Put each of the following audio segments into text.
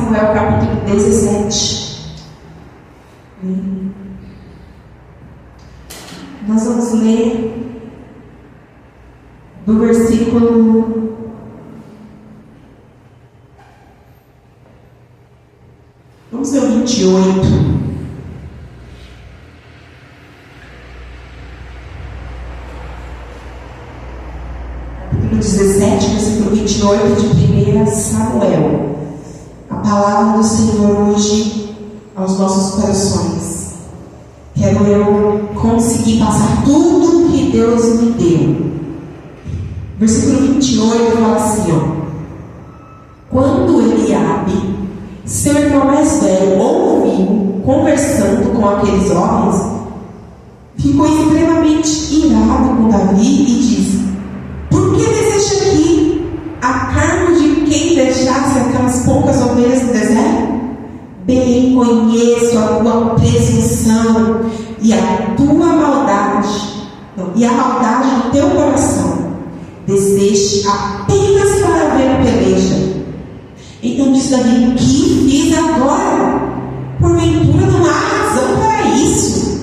Samuel capítulo 17. Nós vamos ler do versículo 28. Capítulo 17, versículo 28 de 1 Samuel. A palavra do Senhor hoje aos nossos corações. Quero eu conseguir passar tudo que Deus me deu. Versículo 28 fala assim, quando Eliabe, seu irmão mais velho, ouviu conversando com aqueles homens, ficou extremamente irado com Davi e disse: por que deseja aqui a cargo de quem deixasse aquelas poucas ovelhas no deserto? Bem conheço a tua presunção e a tua maldade, e a maldade do teu coração. Deseje apenas para ver a peleja. Então disse Davi: o que fiz agora? Porventura não há razão para isso.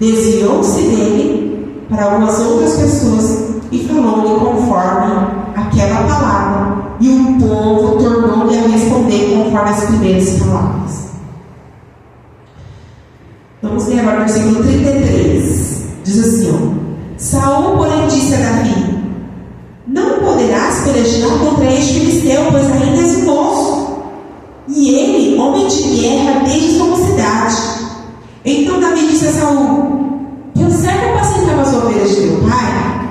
Desviou-se dele para algumas outras pessoas e falou-lhe conforme aquela palavra, e o povo tornou-lhe a responder conforme as primeiras palavras. Vamos ler agora o versículo 33. Diz assim: Saul, porém, disse a Davi: não poderás pelejar contra este filisteu, pois ainda és um moço, e ele, homem de guerra desde sua mocidade. Então Davi disse a Saul: teu servo apacentava as ovelhas de teu pai,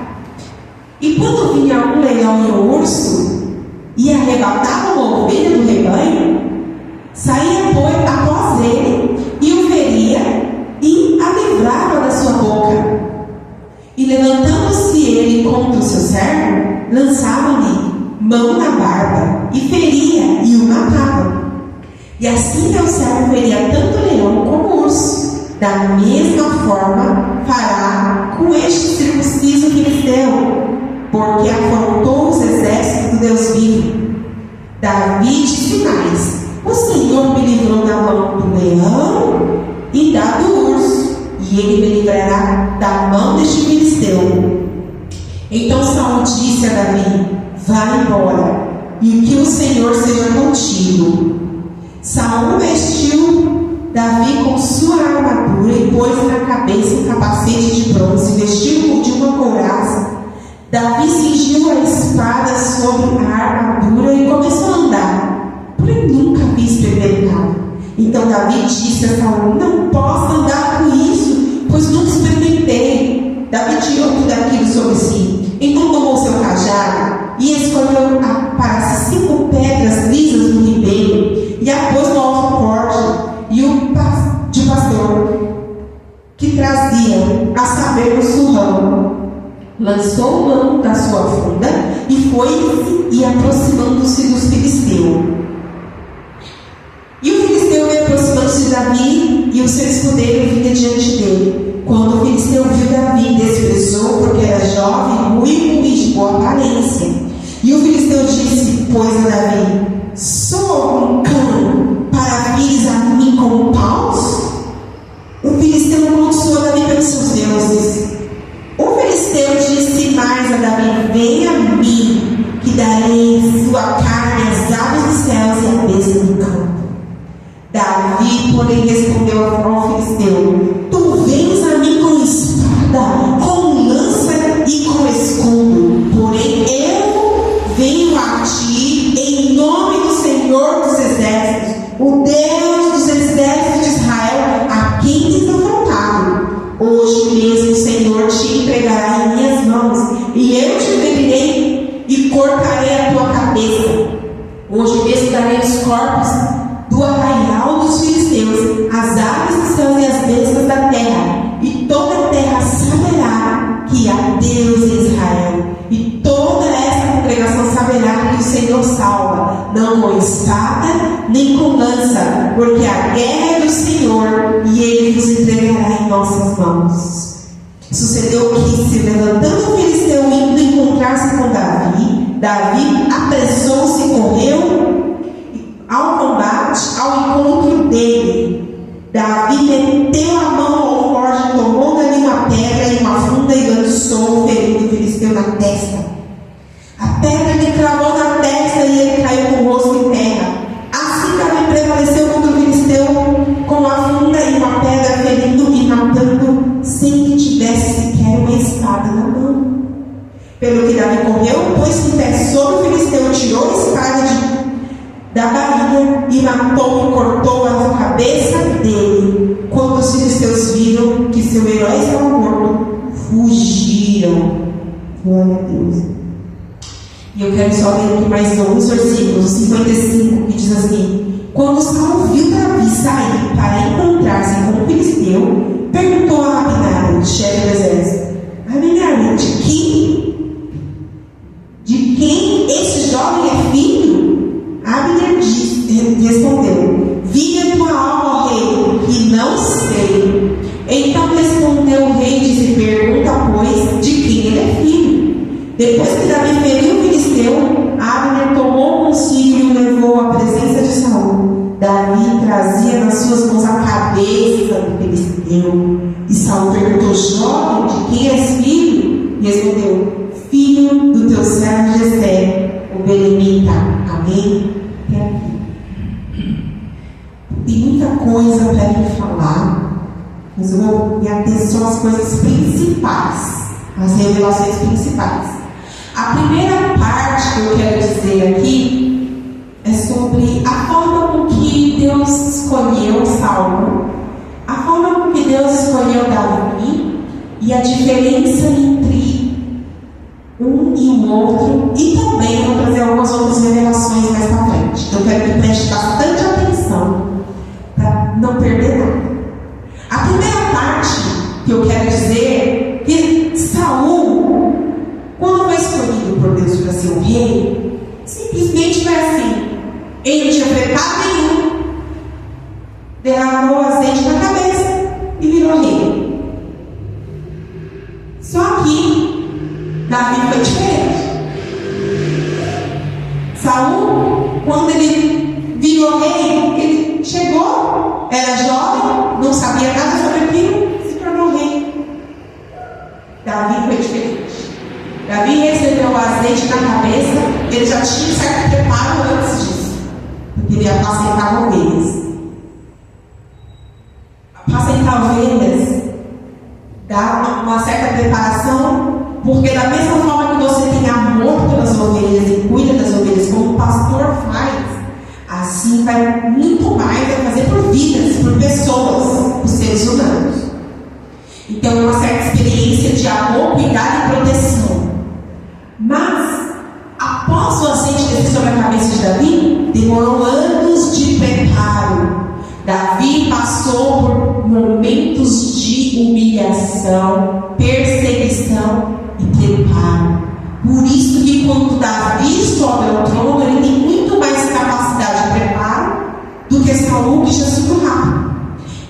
e quando vinha um leão e um urso, e arrebatava uma ovelha do rebanho, saía após ele, e o feria, e a livrava da sua boca. E levantando-se ele contra o seu servo, lançava-lhe mão na barba, e feria, e o matava. E assim teu servo feria tanto o leão como o urso. Da mesma forma fará com este circunciso filisteu, porque afrontou os exércitos do Deus vivo. Davi disse mais: o Senhor me livrou da mão do leão e da do urso, e ele me livrará da mão deste filisteu. Então Saul disse a Davi: vá embora, e que o Senhor seja contigo. Saul vestiu Davi com sua armadura e pôs na cabeça um capacete de bronze, vestiu-o de uma couraça. Davi cingiu a espada sobre a armadura e começou a andar, porém nunca vi experimentado. Então Davi disse a Saul: não posso andar com isso, pois nunca experimentei. Davi tirou tudo aquilo sobre si. Então tomou seu cajado e escolheu para si 5 pedras lisas do ribeiro e a pôs no alforje e o de pastor que trazia, a saber, o surrão. Lançou mão da sua funda e foi e aproximando-se dos filisteus. E o filisteu veio aproximando-se de Davi, e o seu escudeiro vinha diante dele. Quando o filisteu viu Davi, desprezou, porque era jovem, ruivo e de boa aparência. E o filisteu disse, pois, a Davi: sou um cão para vires a mim como paus? O filisteu amaldiçoou Davi pelos seus deuses. O filisteu disse mais a Davi: vem a mim, que darei sua carne às aves dos céus e à besta do campo. Davi, porém, respondeu ao filisteu: tu vens a mim com espada, com lança e com escudo, porém eu venho a ti em nome do Senhor dos exércitos, o Deus dos exércitos de Israel, a quem tens afrontado. Hoje mesmo o Senhor te entregará em minhas mãos, e eu te ferirei e cortarei a tua cabeça. Hoje mesmo darei os corpos do arraial dos filisteus, as aves dos céus e as bestas da terra, e toda a terra saberá que há Deus em Israel, e toda essa congregação saberá que o Senhor salva, não com espada nem com lança, porque a guerra é do Senhor, e Ele nos entregará em nossas mãos. Sucedeu que, se levantando o filisteu indo encontrar-se com Davi, Davi apressou-se e correu ao combate ao encontro dele. Davi meteu a mão ao alforje, tomou dali uma pedra e uma funda e lançou o ferido filisteu na testa. A pedra lhe cravou na testa e ele caiu com o rosto em terra. Assim Davi prevaleceu contra o filisteu com a funda e uma pedra, ferindo e matando, sem que tivesse sequer uma espada na mão. Pelo que Davi correu, pôs-se em pé sobre o filisteu, tirou a espada da barriga e matou e cortou a cabeça dele. Quando os filisteus viram que seu herói estava morto, fugiram. Glória a Deus. E eu quero só ler aqui mais alguns versículos, 55, que diz assim: quando Saul viu Davi sair para encontrar-se com o filisteu, perguntou a Abner, o chefe do exército: Abner, de quem esse jovem é filho? Abner respondeu: vi a tua alma, ó rei, e não sei. Então respondeu o rei e disse: pergunta, pois, de quem ele é filho. Depois que Davi feriu o filisteu, Abner tomou consigo e o levou à presença de Saul. Davi trazia nas suas mãos a cabeça do filisteu. E Saul perguntou: jovem, de quem és filho? E respondeu: filho do teu servo Jessé, o belemita. Amém? Tem muita coisa para me falar, mas eu vou me ater só às coisas principais, as revelações principais. A primeira parte que eu quero dizer aqui é sobre a forma com que Deus escolheu Saul, a forma com que Deus escolheu Davi e a diferença entre um e o outro, e também eu vou trazer algumas outras revelações mais para frente. Então eu quero que preste bastante atenção para não perder nada. A primeira parte que eu quero dizer é que Saul, quando foi escolhido por Deus para ser o rei, simplesmente foi assim: ele não tinha preparo nenhum, derramou azeite na cabeça e virou rei. Só que Davi foi diferente. Saul, quando ele virou rei, ele chegou, era jovem, não sabia nada sobre aquilo, se tornou rei. Davi foi diferente. Davi recebeu o azeite na cabeça, ele já tinha certo preparo antes disso, porque ele ia apacentar ovelhas. Apacentar ovelhas dá uma certa preparação, porque da mesma forma que você tem amor pelas ovelhas e cuida das ovelhas como o pastor faz, assim vai muito mais a fazer por vidas, por pessoas, por seres humanos. Então é uma certa experiência de amor, cuidado e proteção. Mas, após o azeite descer sobre a cabeça de Davi, demorou anos de preparo. Davi passou por momentos de humilhação, perseguição e preparo. Por isso que quando Davi sobe ao trono, ele tem muito mais capacidade de preparo do que Saul, que já subiu rápido.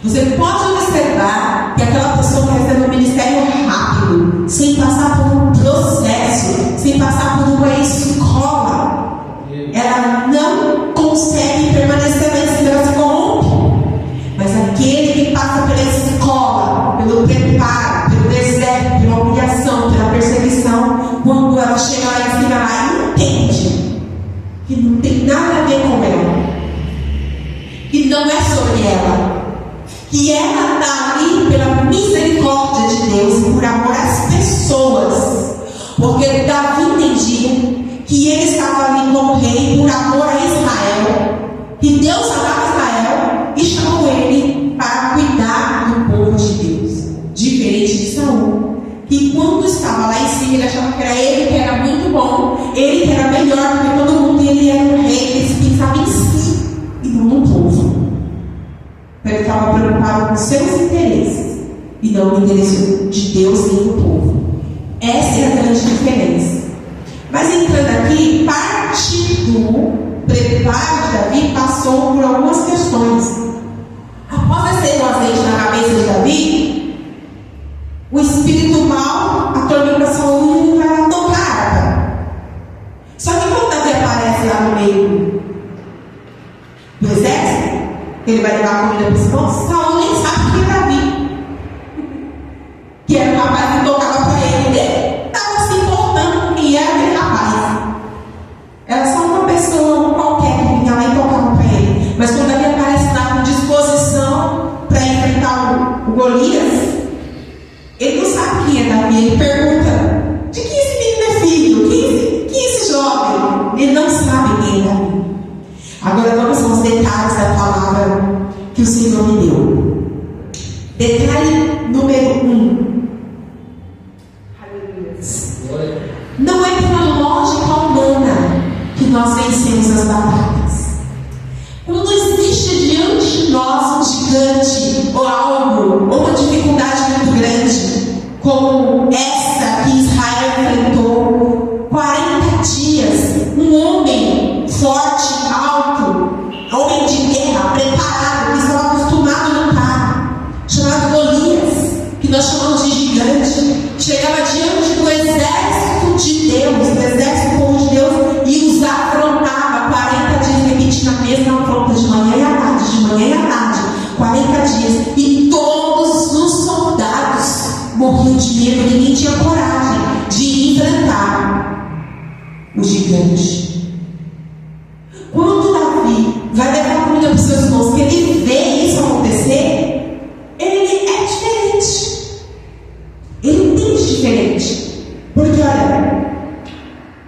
Você pode observar que aquela pessoa que recebe um ministério rápido, sem passar por um processo, sem passar por uma escola, ela não consegue permanecer lá em cima, ela se corrompe. Mas aquele que passa pela escola, pelo preparo, pelo deserto, pela humilhação, pela perseguição, quando ela chega lá em cima, ela entende que não tem nada a ver com ela, que não é sobre ela, que ela está ali pela misericórdia de Deus e por amor às pessoas, porque Davi entendia que ele estava ali como rei por amor a Israel, que Deus amava Israel e chamou ele para cuidar do povo de Deus, diferente de Saul, que quando estava lá em cima ele achava que era ele que era muito bom, ele que era melhor do que todo mundo, e ele era um rei, ele pensava em si e não no povo. Ele estava preocupado com seus interesses e não o interesse de Deus nem do povo. Essa é a grande diferença. Mas entrando aqui, parte do preparo de Davi passou por algumas questões. Após descer o azeite na cabeça de Davi, o espírito mal atormenta Saul e vai lá tocar a harpa. Só que quando Davi aparece lá no meio do exército, Ele vai levar a comida para os irmãos. Saul nem sabe que é Davi, que era o rapaz que tocava para ele. Ele estava se importando com quem era aquele rapaz. Era só uma pessoa qualquer que vinha lá e tocava para ele. Mas quando Davi aparece lá com disposição para enfrentar o Golias, ele não sabe quem é Davi. Ele pergunta: de quem esse menino é filho? Quem é esse jovem? Ele não sabe quem é Davi. Agora vamos aos detalhes da palavra que o Senhor me deu. Detalhe número 1. Não é pela lógica humana que nós vencemos as batalhas. Quando existe diante de nós um gigante, ou algo, ou uma dificuldade muito grande, como essa que Israel enfrentou, 40 dias, um homem forte, alto, homem de guerra, preparado, que estava acostumado a lutar, chamado Golias, que nós chamamos de gigante, chegava diante do exército de Deus, do exército do povo de Deus, e os afrontava 40 dias, repetindo a mesma afronta de manhã e à tarde, de manhã e à tarde, 40 dias, e todos os soldados morriam de medo, ninguém tinha coragem de enfrentar o gigante. Quando Davi vai levar a comida para os seus irmãos, que ele vê isso acontecer, ele é diferente. Ele entende diferente. Porque olha,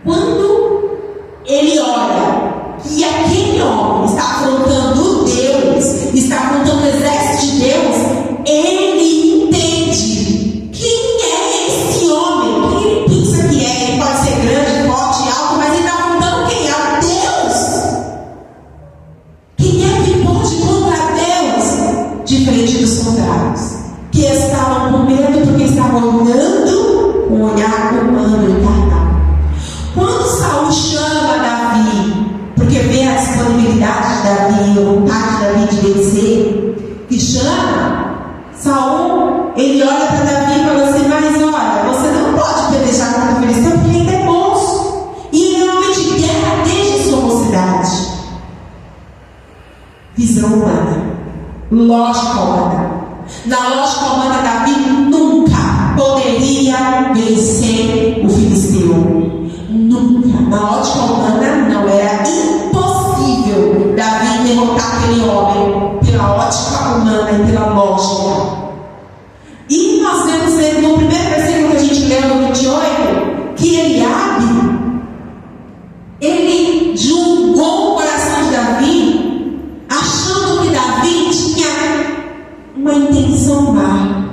quando ele olha que aquele homem está afrontando Deus, está afrontando o exército de Deus, ele entende quem é esse homem, quem ele pensa que é. Ele pode ser grande, forte, alto, mas ele está afrontando quem é Deus. Quem é que pode contra Deus? Diferente dos soldados, que estavam com medo porque estavam olhando com um olhar humano e carnal. Quando Saul chama Davi, porque vê a disponibilidade de Davi, a vontade de Davi de vencer, e chama Saul, ele olha para Davi e fala assim: mas olha, você não pode pelejar contra o filisteu porque ele é moço, e ele é homem de guerra desde sua mocidade. Visão humana, lógica humana. Na lógica humana, Davi nunca poderia vencer o filisteu. Nunca. Na lógica humana, não, era impossível Davi derrotar aquele homem pela ótica humana e pela lógica. E nós vemos no primeiro versículo que a gente leu no 28, que Eliabe, ele julgou o coração de Davi, achando que Davi tinha uma intenção má.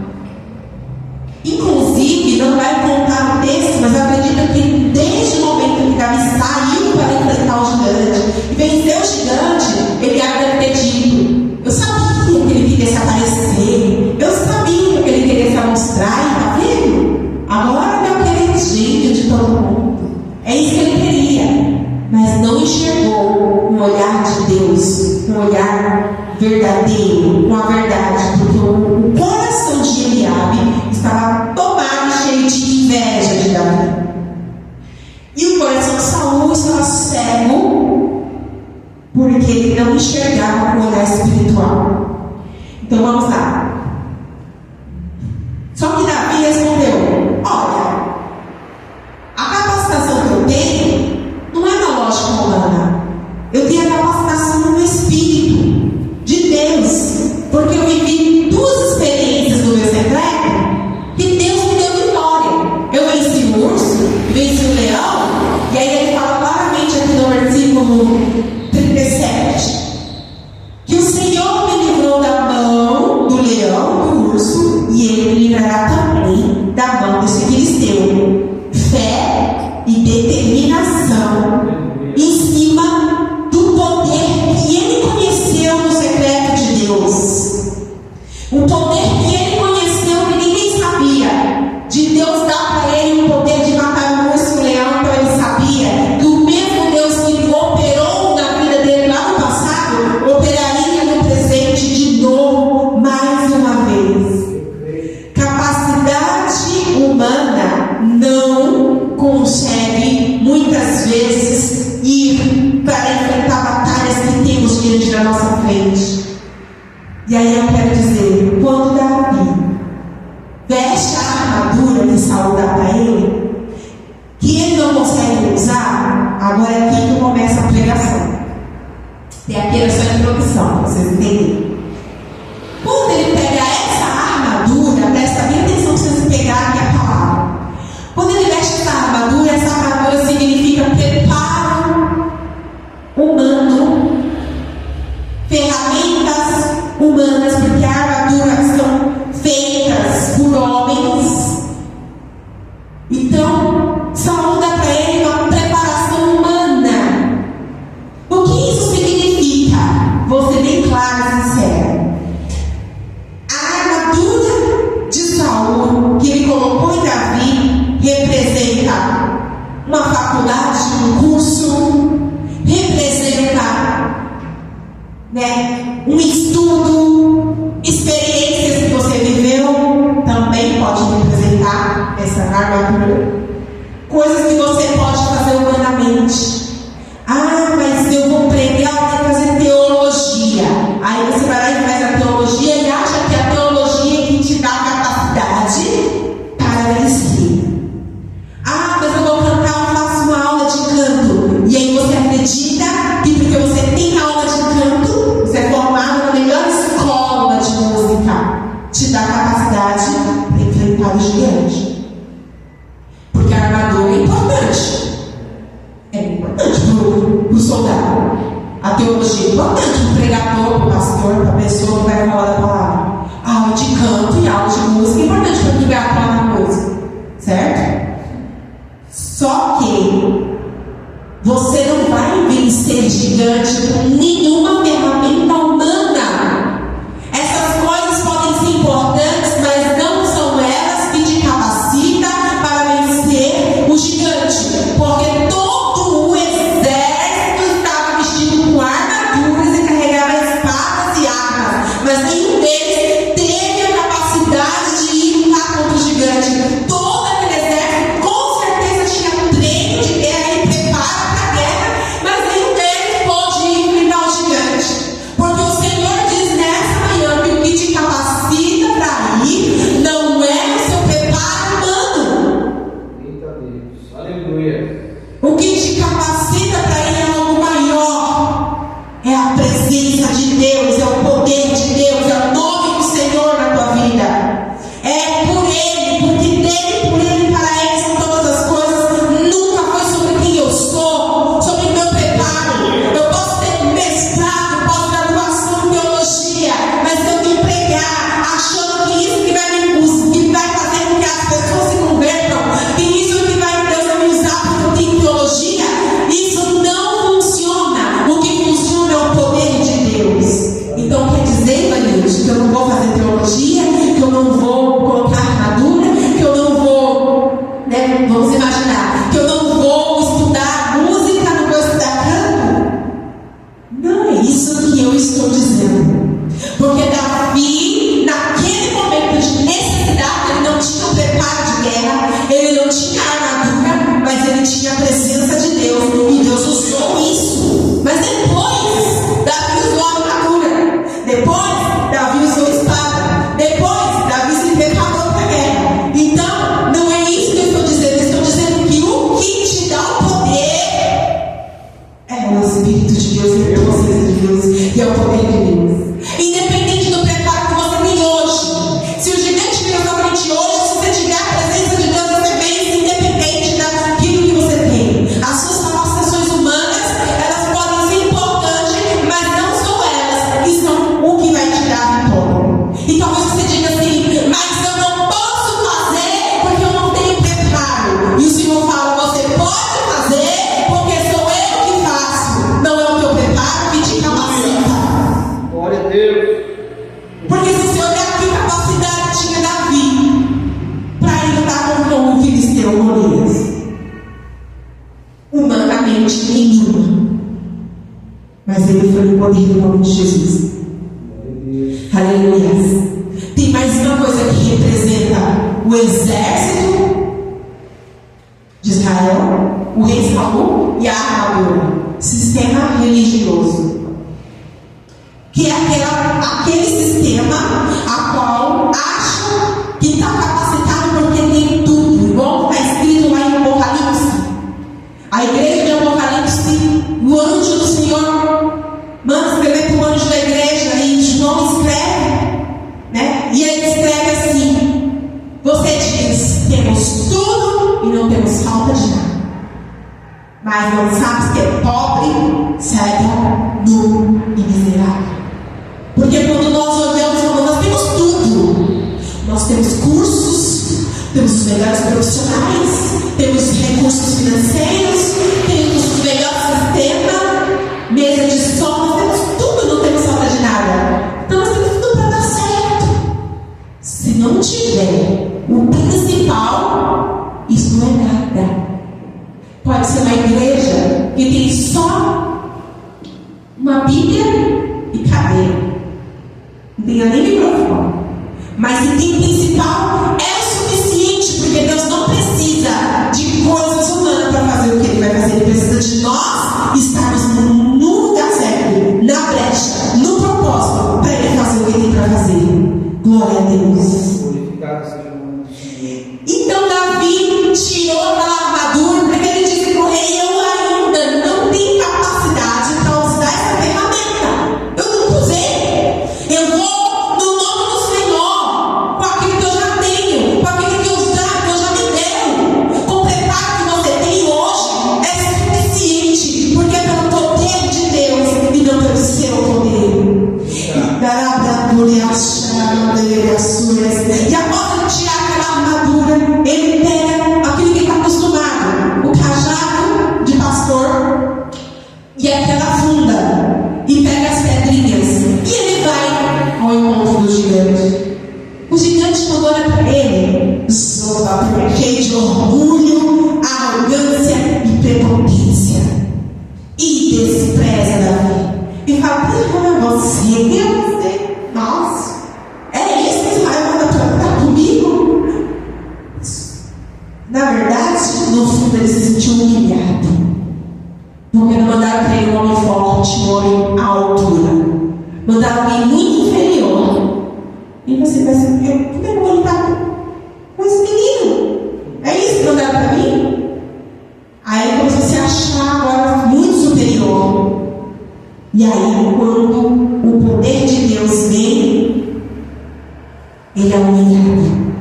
Inclusive, não vai contar o texto, mas eu acredito que desde o momento que Davi saiu para enfrentar o gigante e venceu o gigante, ele deve ter dito: eu sabia que ele queria se aparecer, eu sabia que ele queria se mostrar, e tá vendo? Agora meu queridinho de todo mundo. É isso que ele queria, mas não enxergou um olhar de Deus, um olhar verdadeiro, com a verdade, porque o coração de Eliabe estava tomado e cheio de inveja de Davi. E o coração de Saul estava cego, porque ele não enxergava com o olhar espiritual. Então vamos lá. Só que Davi respondeu: olha, a capacitação que eu tenho não é na lógica humana, eu tenho a capacitação no Espírito de Deus, porque eu vivi 2 experiências no meu secreto que Deus me deu vitória. Eu venci o urso, venci o leão, e aí ele fala claramente aqui no versículo 37 que o Senhor me livrou da mão do leão, do urso, e ele me livrará também da mão desse filisteu. Fé e determinação em cima do poder que ele conheceu no secreto de Deus. Um poder que ele conheceu que ninguém sabia. De Deus dar para ele o poder de matar o urso e o leão. Então ele sabia que o mesmo Deus que operou na vida dele lá no passado, operaria no presente de novo, mais uma vez. Capacidade humana não consegue muitas vezes ir para enfrentar batalhas que temos diante da nossa frente. E aí eu quero dizer, quando Davi veste a armadura que Saul dá para ele, que ele não consegue usar, agora é aqui que começa a pregação. Tem aqui a sua introdução, para vocês entenderem. Quando ele pega essa armadura, presta bem atenção para vocês pegar aqui a palavra. Quando ele veste essa armadura significa preparo humano, ferramentas humanas, porque a armadura são feitas por homens. Então, Saul dá para ele uma preparação humana. O que isso significa? Vou ser bem clara e sincera. A armadura de Saul, que ele colocou em Davi, representa uma faculdade, um curso, representa, um estudo, experiências que você viveu, também pode representar essa armadura. Coisas que você pode fazer humanamente. Ah, mas eu vou pregar, eu tenho que fazer teologia. Aí você vai lá e faz a teologia e acha que a teologia é que te dá capacidade para vencer. Ah, mas eu vou cantar, eu faço uma aula de canto. E aí você acredita que porque você tem aula de canto, você é formado na melhor escola de música, te dá capacidade para enfrentar o gigante. Porque a armadura é importante. É importante para o soldado. A teologia é importante para o pregador, para o pastor, para a pessoa que vai falar da palavra. A aula de canto e a aula de música é importante para quem vai atuar na música. Certo? Só que você não vai vencer gigante com nenhuma ferramenta humana. Essas coisas podem ser importantes, mas não são elas que te capacitam para vencer o gigante. Porque todo o exército estava vestido com armaduras e carregava espadas e armas, mas nenhum deles teve a capacidade de ir lutar contra o gigante. Todo aquele exército com certeza tinha treino de guerra e preparo para a guerra, mas nenhum deles pôde ir enfrentar o gigante. Porque o Senhor diz nessa manhã que o que te capacita para ir não é o seu preparo humano. Eita Deus, aleluia. O que te capacita para ir é algo maior. É a presença de Deus, é o poder de Deus, é o nome do Senhor na tua vida. É por Ele, porque dele, por Ele, para Ele são todas as coisas. Nunca foi sobre quem eu sou, sobre o meu preparo. Eu posso ter mestrado, pós-graduação em teologia, mas se eu me pregar achando que isso que vai fazer com que as pessoas se convertam, que isso que Deus vai me usar porque eu tenho teologia, isso não funciona. O que funciona é o poder de Deus. Então quer dizer, Vanilde, que eu não vou fazer teologia, que eu não vou colocar armadura, que eu não vou, vamos imaginar, que eu não vou estudar música, não vou estudar canto? Não é isso que eu estou dizendo. Porque Davi, naquele momento de necessidade, ele não tinha o preparo de guerra, ele não tinha armadura, mas ele tinha a presença de Deus, e Deus usou isso. Mas depois, Davi usou a armadura, depois, Davi usou a espada, depois, Davi se preparou para a guerra. Então, não é isso que eu estou dizendo, eu estou dizendo que o que te dá o poder é o Espírito de Deus, é a presença de Deus, e é o poder de Deus. Independente do preparo que você tem hoje, se o gigante vir na sua frente hoje, se você tiver a presença de Deus, você vence independente daquilo que você tem. As suas capacitações humanas, elas podem ser importantes, mas não são elas que são o que vai te dar a vitória. E talvez você diga assim, mas eu não posso fazer porque eu não tenho preparo. E o Senhor fala, você pode fazer porque sou eu que faço. Não é o teu preparo que te capacita. Glória a Deus. Porque se o Senhor der que capacidade tinha Davi para ir lutar contra o filisteu Golias? Humanamente nenhuma. Mas ele foi no poder do nome de Jesus. Aleluia. Tem mais uma coisa que representa o exército de Israel, o rei Saul e a armadura. Sistema religioso. que é aquele sistema a qual acha que está capacitado porque tem tudo, igual está escrito lá em Apocalipse. A igreja de Apocalipse, o anjo do Senhor manda escrever para o anjo da igreja, e João escreve, né? E ele escreve assim: você diz, temos tudo e não temos falta de nada, mas não sabes que é pobre, cego, nu e miserável. Porque quando nós olhamos, nós temos tudo. Nós temos cursos, temos os melhores profissionais, temos recursos financeiros, temos o melhor sistema, mesa de som, nós temos tudo, não temos falta de nada. Então nós temos tudo para dar certo. Se não tiver o principal, isso não é nada. Pode ser uma igreja que tem só uma Bíblia e cadeira, não tem nem microfone, mas se tem principal, é o suficiente, porque Deus não precisa de coisas humanas para fazer o que Ele vai fazer. Ele precisa de nós estarmos no lugar certo, na brecha, no propósito, para Ele fazer o que Ele tem para fazer. Glória a Deus. Glorificado seja o nome do Senhor. Então Davi tirou aquela armadura, porque ele disse para o rei: eu ainda não tenho capacidade para usar essa ferramenta. Eu nunca usei. Eu vou no nome do Senhor, com aquilo que eu já tenho, com aquilo que Deus já me deu. Com o preparo que você tem hoje é suficiente, porque é pelo poder de Deus e não pelo seu poder. E após ele tirar aquela armadura, ele pega aquilo que ele está acostumado, o cajado de pastor e aquela funda, e pega as pedrinhas, e ele vai ao encontro do gigante. O gigante, quando olha para ele, cheio de orgulho, arrogância e prepotência, e despreza Davi, e fala: você, nossa, é isso que Israel manda tratar comigo? Na verdade, no fundo ele se sentiu humilhado, porque não mandaram para ele um homem forte, um homem à altura, mandaram alguém muito inferior. E você vai ser: como é que eu vou lidar com esse menino? É isso que mandaram para mim? Aí ele começou a se achar agora muito superior. E aí, quando o poder de Deus vem, ele é humilhado.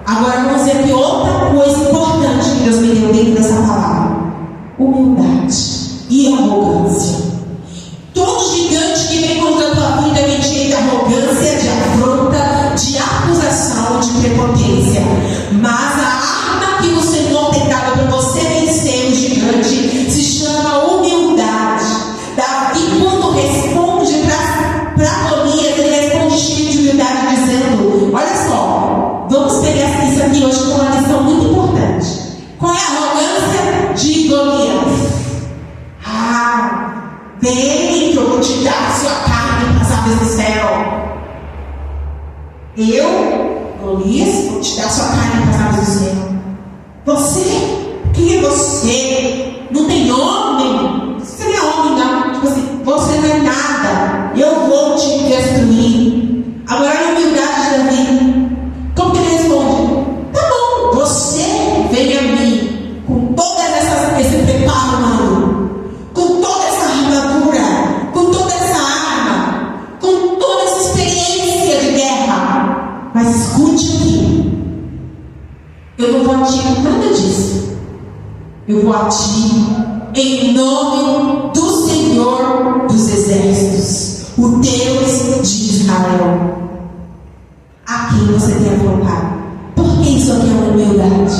Agora vamos ver aqui outra coisa importante que Deus me deu dentro dessa palavra: humildade e arrogância. Todo gigante que vem contra a tua vida vem cheio de arrogância, de afronta, de acusação, de prepotência. Mas a arma que o Senhor tem dado para você vencer o gigante se chama humildade. Davi, quando responde para Golias, ele responde cheio de humildade, dizendo: olha só, vamos pegar isso aqui hoje com uma lição muito importante. Qual é a arrogância de Golias? Vem que eu vou te dar a sua carne para as aves do céu. Eu, Golias, vou te dar a sua carne para as aves do céu. Você? Quem é você? Não tem homem? Você não é homem, não. Tipo assim, você não é nada. Eu vou te destruir. Agora a humildade de Davi. Como que ele responde? Tá bom, você vem a mim com todas esse preparo humano, com toda essa armadura, com toda essa arma, com toda essa experiência de guerra. Mas escute aqui: eu não vou agir com nada disso. Eu vou agir em nome do Senhor dos Exércitos, o Deus de Israel, a quem você tem afrontado. Por que isso aqui é uma humildade?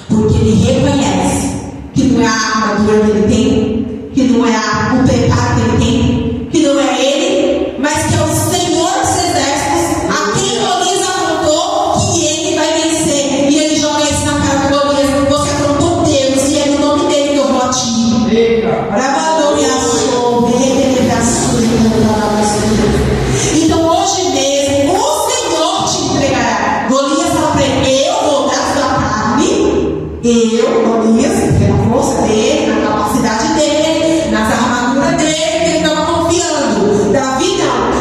Porque ele reconhece que não é a armadura que ele tem, que não é o preparo que ele tem, que não é ele, mas que é o Senhor dos Exércitos, a quem Golias afrontou, que ele vai vencer. E ele joga isso na cara de Golias: você afrontou Deus, e é no nome dele que eu vou a ti. Então hoje mesmo o Senhor te entregará. Golias fala para ele: eu vou dar sua carne. Eu, Golias, pela força dele, na capacidade dele, nas armaduras dele, que ele estava confiando. Davi não.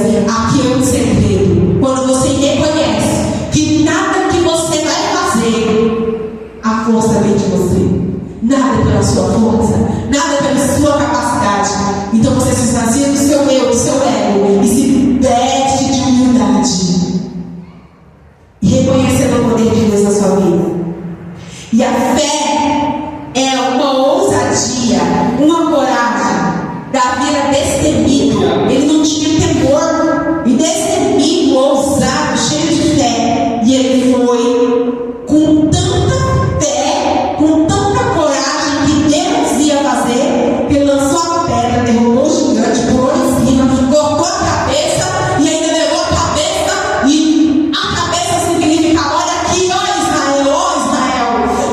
aqui é um segredo. Quando você reconhece que nada que você vai fazer, a força vem de você. Nada pela sua força, nada pela sua capacidade. Então você se esvazia do seu eu, do seu ego, e se veste de humildade. E reconhecendo o poder de Deus na sua vida. E a fé é uma ousadia, uma coragem. Davi era destemido, ele não tinha temor, e destemido, ousado, cheio de fé. E ele foi com tanta fé, com tanta coragem que Deus ia fazer, que ele lançou a pedra, derrubou o gigante, pulou em cima, cortou a cabeça e ainda levou a cabeça, e a cabeça significa: olha aqui, ó Israel,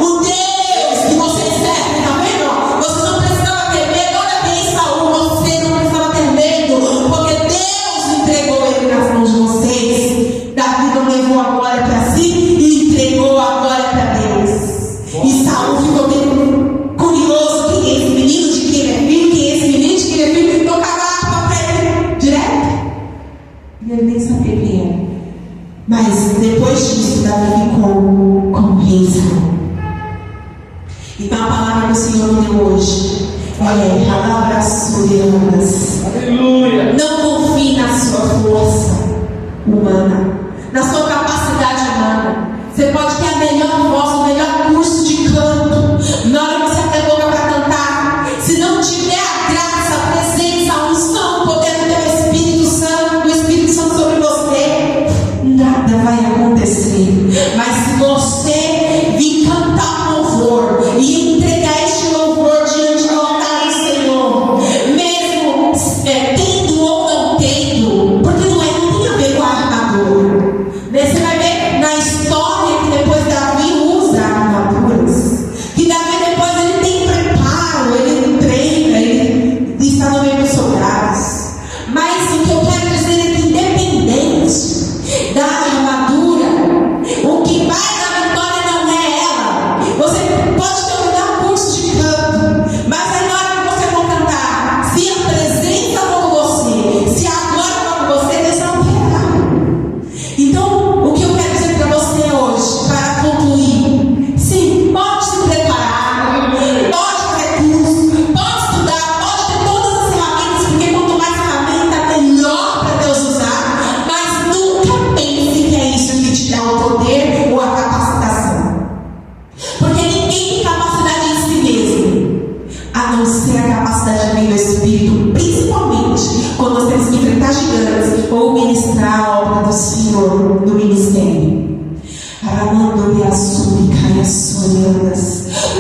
o Deus que você serve, tá vendo? Você não precisava ter medo. Olha quem Saul, você não precisava ter medo, porque Deus entregou ele nas mãos de vocês. Davi não levou a glória para si e entregou a glória para Deus. E Saul ficou bem curioso: quem é esse menino, de quem é filho, quem é esse menino, de quem é filho, e tocava a harpa para ele direto. E ele nem sabia quem era. Mas depois disso, Davi ficou como rei Saul. Então a palavra que o Senhor me deu hoje é: Aleluia. não confie na sua força humana, na sua capacidade humana. Você pode ter a melhor voz, o melhor curso de canto, na hora que você até boca para cantar, se não tiver a graça, a presença, a unção, o poder do teu Espírito Santo, do Espírito Santo sobre você, nada vai acontecer. Mas se você vir cantar louvor e entregar este louvor diante do altar do Senhor, mesmo tendo ou não tendo, porque não tem a ver com a armadura. Você vai ver na história que depois Davi usa armaduras, que Davi depois ele tem preparo, ele treina, ele está no meio dos soldados. Mas o que eu quero dizer é que, independente da armadura, o que vai dar vitória não é ela. Você pode ter o melhor curso de canto, mas aí na hora que você for cantar, se a presença for com você, se a glória for com você, Deus não terá. Então, o que eu quero dizer para você hoje, para concluir: sim, pode se preparar, pode ter curso, pode estudar, pode ter todas as ferramentas, porque quanto mais ferramenta, melhor para Deus usar, mas nunca pense que é isso que te dá o poder ou a capacitação. Porque ninguém tem capacidade em si mesmo, a não ser a capacidade que vem do Espírito, principalmente quando nós temos que enfrentar gigantes ou ministrar a obra do Senhor no ministério.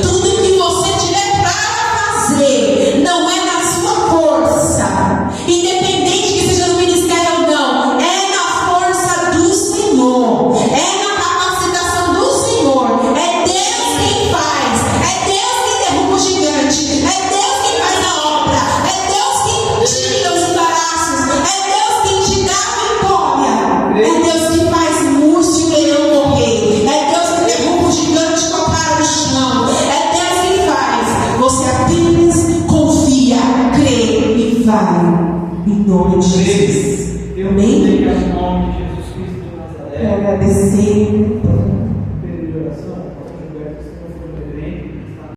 Tudo que você tiver para fazer não é na sua força, independente que seja no ministério ou não, é na força do Senhor, é na capacitação do Senhor. É Deus quem faz, é Deus quem derruba o gigante, é Deus quem faz a obra, é Deus quem tira os embaraços, é Deus quem te dá a vitória, é Deus que faz música e leão morrer, é Deus que derruba o gigante com a cara no chão, é Deus quem faz. Você apenas confia, crê e vai, em nome de Jesus. Amém? Em nome de Jesus Cristo de Nazaré. Quero agradecer